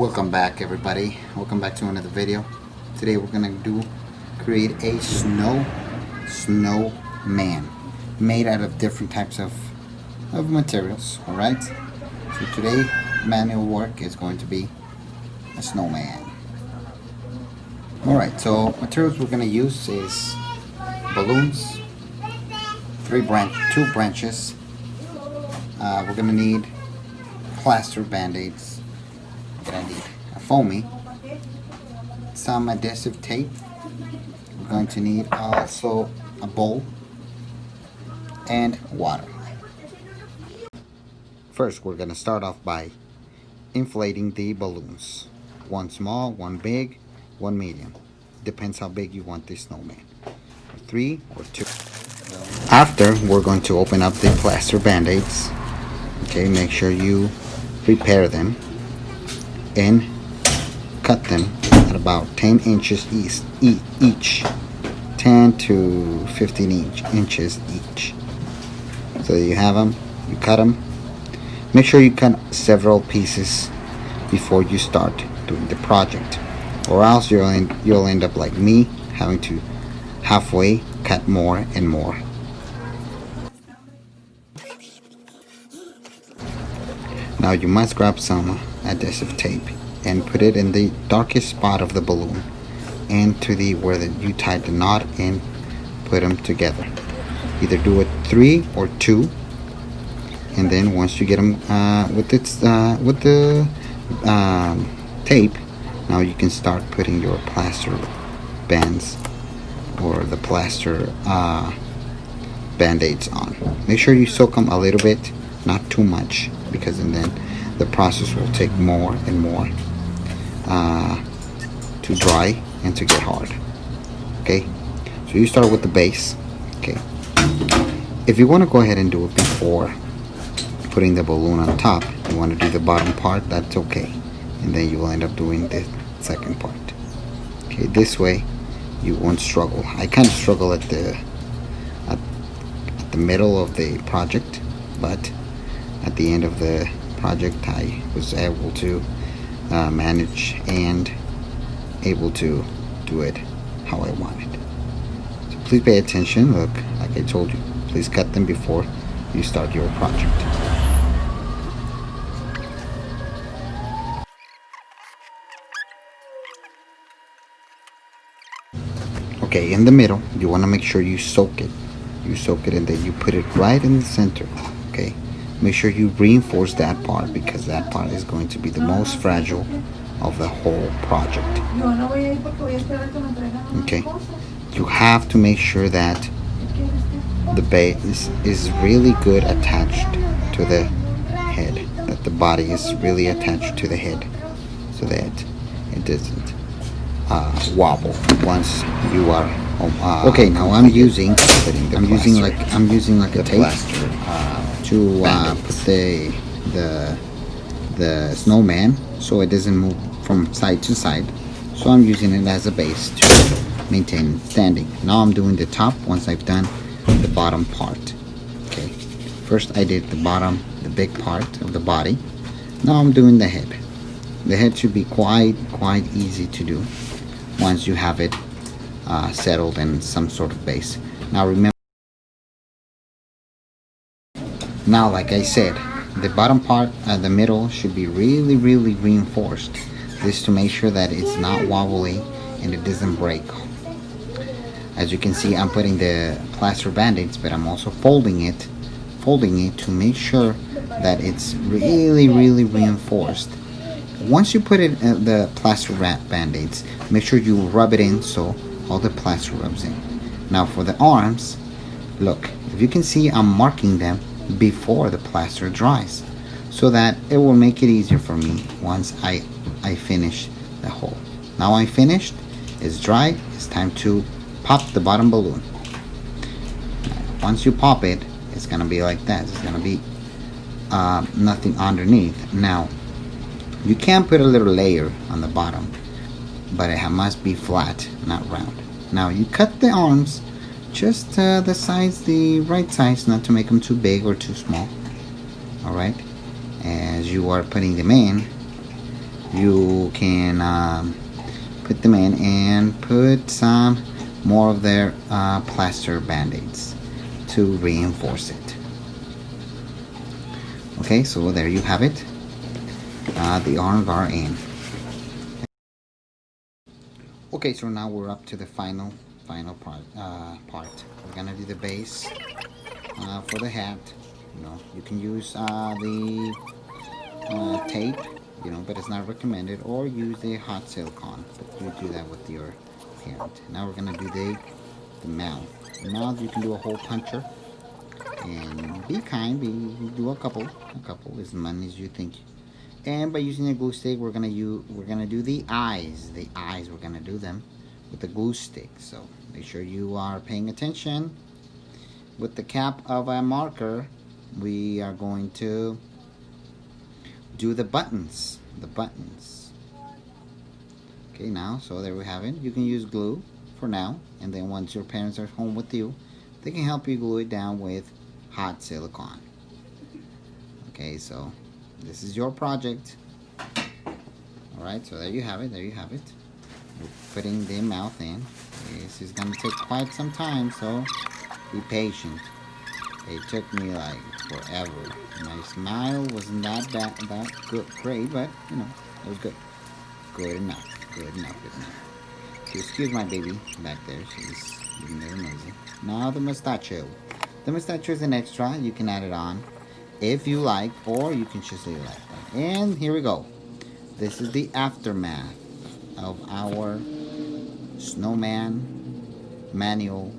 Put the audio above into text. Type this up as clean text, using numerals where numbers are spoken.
Welcome back, everybody. Welcome back to another video. Today we're gonna create a snowman made out of different types of materials. All right. So today manual work is going to be a snowman. All right. So materials we're gonna use is balloons, two branches. We're gonna need plaster band-aids. We're gonna need a foamy, some adhesive tape. We're going to need also a bowl and water. First, we're gonna start off by inflating the balloons. One small, one big, one medium. Depends how big you want this snowman. 3 or 2. After, we're going to open up the plaster band-aids. Okay, make sure you prepare them and cut them at about 10 inches each, 10 to 15 inches each. So you have them, you cut them. Make sure you cut several pieces before you start doing the project, or else you'll end up like me, having to halfway cut more and more. Now you must grab some adhesive tape and put it in the darkest spot of the balloon and to the where you tied the knot and put them together. Either do it 3 or 2, and then once you get them with the tape, now you can start putting your plaster bands or the plaster band-aids on. Make sure you soak them a little bit, not too much, because then the process will take more and more to dry and to get hard. Okay, so you start with the base. Okay, if you want to go ahead and do it before putting the balloon on top, you want to do the bottom part, that's okay, and then you will end up doing the second part. Okay, this way you won't struggle. I kind of struggle at the middle of the project, but at the end of the project I was able to manage and able to do it how I wanted. So please pay attention. Look, like I told you, please cut them before you start your project. Okay, in the middle you want to make sure you soak it and then you put it right in the center. Okay, make sure you reinforce that part, because that part is going to be the most fragile of the whole project. Okay, you have to make sure that the base is really good attached to the head, that the body is really attached to the head, so that it doesn't wobble once you are okay. Now I'm using like a tape to put the snowman so it doesn't move from side to side. So I'm using it as a base to maintain standing. Now I'm doing the top once I've done the bottom part. Okay, first I did the bottom, the big part of the body. Now I'm doing the head. The head should be quite easy to do once you have it settled in some sort of base. Now remember, now like I said, the bottom part, the middle should be really reinforced. This to make sure that it's not wobbly and it doesn't break. As you can see, I'm putting the plaster band-aids, but I'm also folding it to make sure that it's really reinforced. Once you put it the plaster band-aids, make sure you rub it in so all the plaster rubs in. Now for the arms, look, if you can see, I'm marking them before the plaster dries, so that it will make it easier for me once I finish the hole. Now I finished, it's dry, it's time to pop the bottom balloon. Once you pop it, it's gonna be like that. It's gonna be nothing underneath. Now you can put a little layer on the bottom, but it must be flat, not round. Now you cut the arms just the size, the right size, not to make them too big or too small. Alright, as you are putting them in, you can put them in and put some more of their plaster band-aids to reinforce it. Okay, so there you have it. The arms are in. Okay, so now we're up to the final part. We're gonna do the base for the hat. You can use the tape, but it's not recommended, or use the hot silicone, but you do that with your parent. Now we're gonna do the mouth. The mouth, you can do a hole puncher, and be kind. Do a couple as many as you think. And by using a glue stick, we're gonna do the eyes. The eyes, we're gonna do them with the glue stick. So make sure you are paying attention. With the cap of a marker, we are going to do the buttons. Okay, now, so there we have it. You can use glue for now, and then once your parents are home with you, they can help you glue it down with hot silicone. Okay, so this is your project. Alright, so there you have it. We're putting the mouth in. This is gonna take quite some time, so be patient. It took me like forever. My smile wasn't that good, great, but it was good. Good enough. So excuse my baby back there. She's being very noisy. Now the mustachio. The mustachio is an extra. You can add it on if you like, or you can just leave it like that. And here we go. This is the aftermath of our Snowman manual